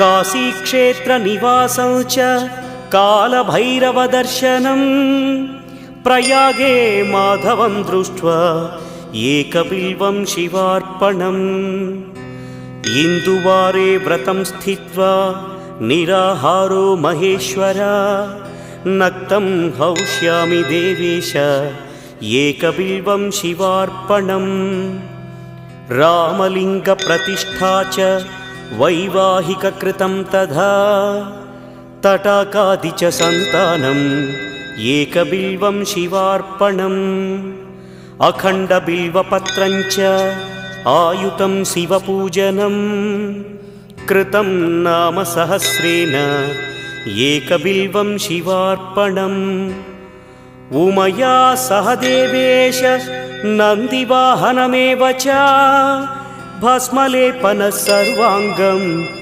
काशीक्षेत्रनिवासं च कालभैरवदर्शनं प्रयागे माधवं दृष्ट्वा एकबिल्वं शिवार्पणम् इन्दुवारे व्रतं स्थित्वा निराहारो महेश्वर नक्तं हौष्यामि देवेश एकबिल्वं शिवार्पणम् रामलिङ्गप्रतिष्ठा च वैवाहिककृतं तथा तटाकादि च सन्तानम् एकबिल्वं शिवार्पणम् अखण्डबिल्वपत्रं च आयुतं शिवपूजनं कृतं नाम सहस्रेण एकबिल्वं शिवार्पणम् उमया सह देवेश नन्दिवाहनमेव च भस्मलेपनः सर्वाङ्गम्